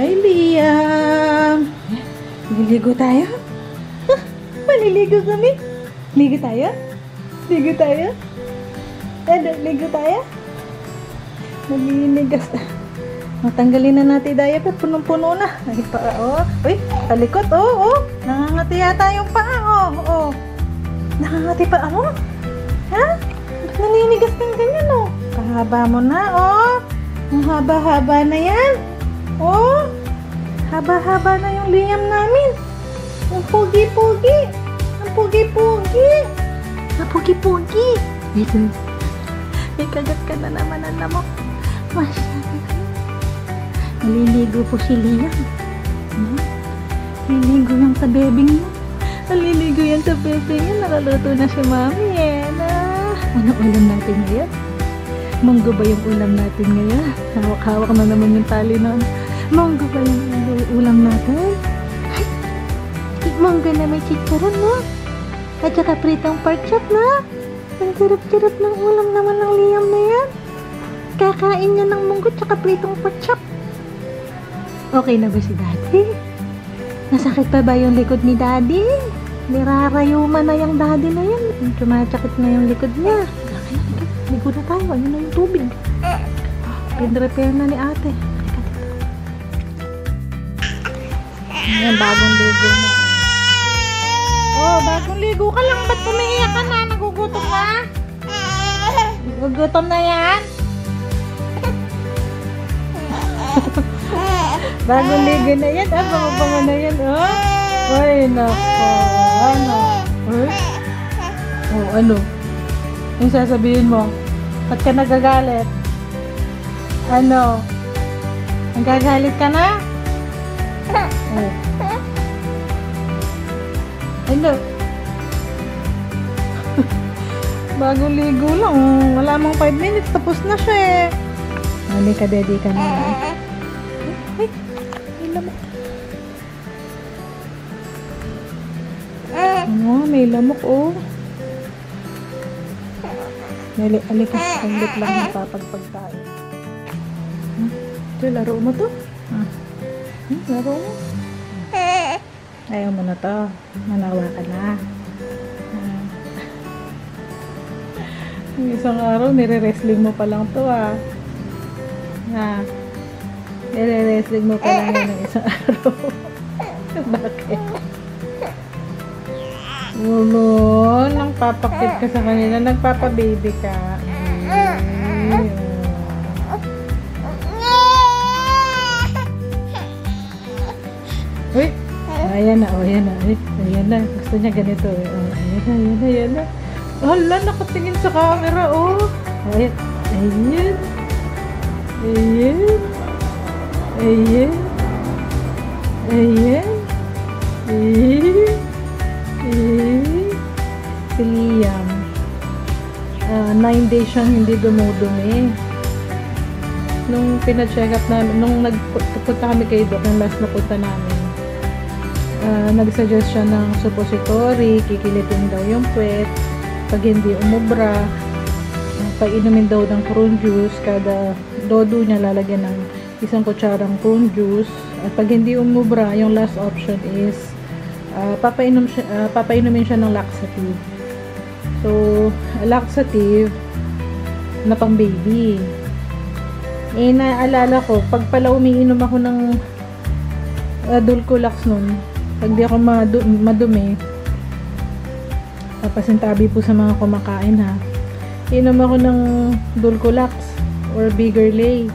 Hi, Liam! Liligo tayo? Maliligo kami? Ligo tayo? Ligo tayo? Ligo tayo? Naliligas. Matanggalin na natin diaper. Punong-puno na. Ay, oh. Uy, palikot. Oh. Nangangati yata yung paa. Oh. Nangangati pa mo? Ha? Ba't naninigas ng ganyan, oh? Kahaba mo na, oh. Ang haba-haba na yan. Oh. Haba-haba na yung Liam namin. Ang pugi-pugi. Ang pugi-pugi. Ang pugi-pugi. May kagat ka na naman, alam mo. Masyado. Naliligo po si Liam. Naliligo yan sa bebing niya. Naliligo yan sa bebing niya. Nakaluto na si Mami eh. Ano ulam natin ngayon? Munggo ba yung ulam natin ngayon? Hawak-hawak na naman yung tali nun. Munggo ba yung ulam natin? Ay, munggo na may chicharon, no? At saka pritong pork chop, no? Ang sarap-sarap ng ulam naman ng Liam na yan. Kakain niya ng munggo at saka pritong pork chop. Okay na ba si Daddy? Nasakit pa ba yung likod ni Daddy? Nirarayuman na yung Daddy na yan. Tumatsakit na yung likod niya. Ligo na tayo. Ayun na yung tubig. Pin-repair na ni ate. Ayan, bagong ligo na. Oh, bagong ligo ka lang. Ba't umiiyak ka na? Nagugutom ka? Nagugutom na yan? Bagong ligo na yan. Bango-bango na yan. Ay, nako. Ano? Ano? Yung sasabihin mo? Ba't ka nagagalit? Ano? Nagagalit ka na? Ano? Bagong ligo lang. Wala mong 5 minutes. Tapos na siya eh. Mali ka, daddy ka na. Ay, may lamok. Ano? May lamok, oh. Alikas, sandit lang napapagpag tayo. Ito, laro mo to? Laro mo? Ayaw mo na to. Manawa ka na. Isang araw, nire-wrestling mo pa lang to, nire-wrestling mo pa lang yan ng isang araw. Bakit? Ulo, nang papakit ka sa kanila, nagpapababy ka. Uy, ayan na. Ayan na. Gusto niya ganito. Ayan na. Hala, nakatingin sa camera, oh. Ayan. Si Liam, 9 days siyang hindi dumudumi. Nung pina-check up namin, nung nagpunta kami kay Doc, yung last na punta namin, nag-suggest siya ng suppository, kikilitin daw yung puwet, pag hindi umubra, painumin daw ng prune juice, kada dodo niya lalagyan ng 1 kutsarang prune juice, at pag hindi umubra, yung last option is papainumin siya ng laxative. So, laxative na pang baby. Naalala ko, pag pala umiinom ako ng Dulcolax nun, pag di ako madumi, papasintabi po sa mga kumakain inom ako ng Dulcolax or Bigger Lay.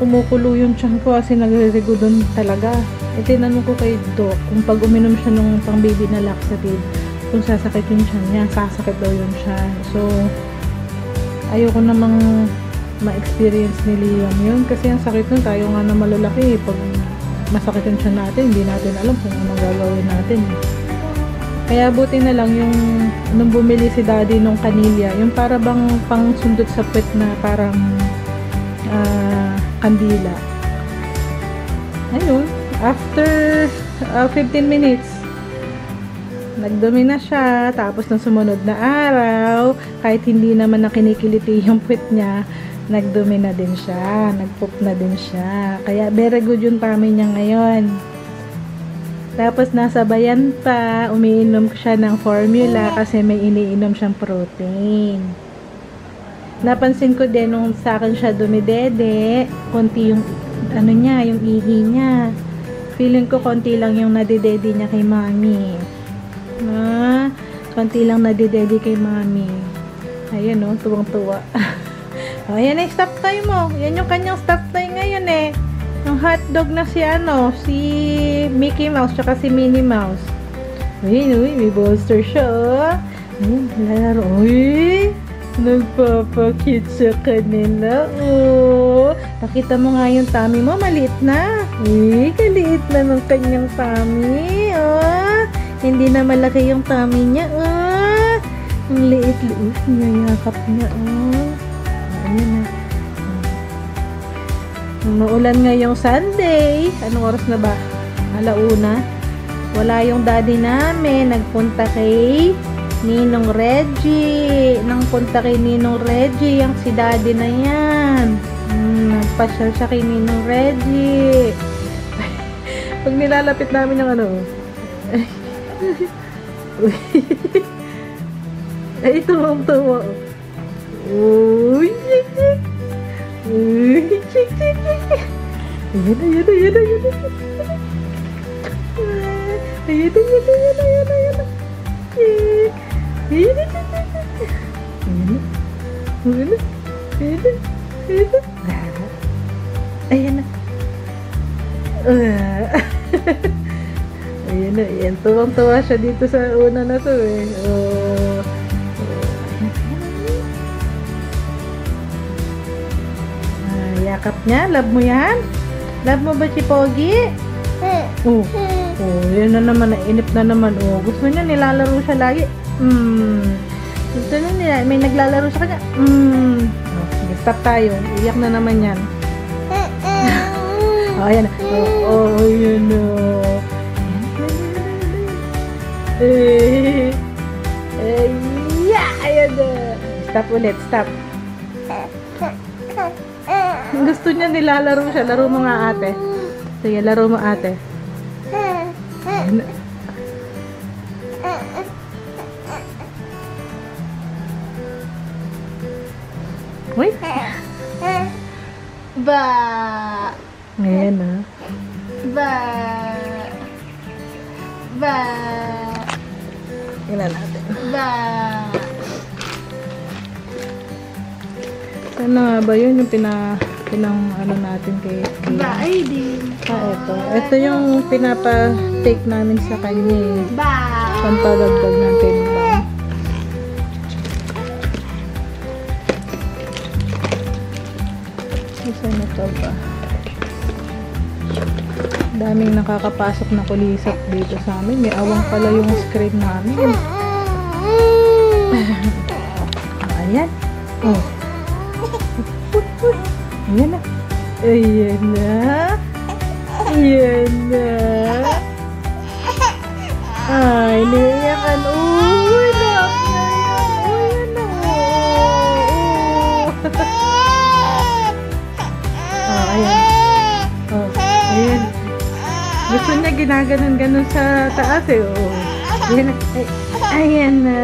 Kumukulo yung tiyan ko kasi nagririgo doon talaga. Tinanong ko kay Doc kung pag uminom siya ng pang baby na laxative, kung sasakit yung tiyan niya. Sasakit daw yung tiyan. So, ayoko namang ma-experience ni Liam yun kasi ang sakit nun, tayo nga na malalaki. Pag masakit yung tiyan natin, hindi natin alam kung ano gagawin natin. Kaya buti na lang yung nung bumili si Daddy nung kanilya, yung para bang pang sundot sa puwet na parang kandila. Ayun, after 15 minutes nagdumi na siya. Tapos nung sumunod na araw, kahit hindi naman nakinikiliti yung puwet niya, nagdumi na din siya, nagpoop na din siya. Kaya very good yung tummy niya ngayon. Tapos nasabayan pa, umiinom siya ng formula kasi may iniinom siyang protein. Napansin ko din nung sa akin siya dumidede, konti yung ano niya, yung ihi niya. Feeling ko konti lang yung nadidede niya kay mami. Konti lang nadidede kay mami. Ayun oh, tuwang-tuwa. Oh, ayan eh, stop toy mo. Yan yung kanyang stop toy ngayon eh. Yung hotdog na si si Mickey Mouse tsaka si Minnie Mouse. Uy, may bolster siya oh. Ayun, lalaro. Uy, nagpapakit sa kanila oh. Pakita mo nga yung tummy mo, maliit na. Uy, kaliit na ng kanyang tummy oh. Hindi na malaki yung tummy niya oh. Ang liit-liit niya, yakap niya oh. Ayan na. Maulan ngayong Sunday. Anong oras na ba? 1:00. Wala yung daddy namin. Nagpunta kay Ninong Reggie. Nagpunta kay Ninong Reggie. Yung si daddy na yan. Nagpasyal siya kay Ninong Reggie. Pag nilalapit namin yung ano. Ay, tuwang-tuwa. Uy, uy, chik. Ayan. Ayan na. Ayan. Tuwang-tuwa siya dito sa una na to eh. Yakap niya. Love mo yan? Love mo ba si Pogi? Oh, yan na naman. Nainip na naman. Oh, gusto niya nilalaro siya lagi. Gusto niya nila. May naglalaro sa kanya. Oh, sige, stop tayo. Iyak na naman yan. Oh, ayan na. Oh, yun na. Ayan na. Stop ulit. Stop. Gusto niya nilalaro siya. Laro mo nga ate. Sige, laro mo ate. Uy. Ba. Ngayon na. Ba. Ba. Tingnan natin. Ba. Ano nga ba yun? Yung pinang ano natin kay Ba. Ay, di. ito. Ito yung pinapa-take namin sa kanya eh. Ba. Pampagagdag natin ba? Isa na to ba? Daming nakakapasok na kulisap dito sa amin. May awang pala yung screen namin. Ayan. Oh. Ayan na. Ayan na. Ayan na. Ay, niyakan. Uy, love na yan. Ayan na. Oh, ayan. Oh, ayan. Gusto niya ginaganon-ganon sa taas eh. Oh. Ayan na. Ayan na.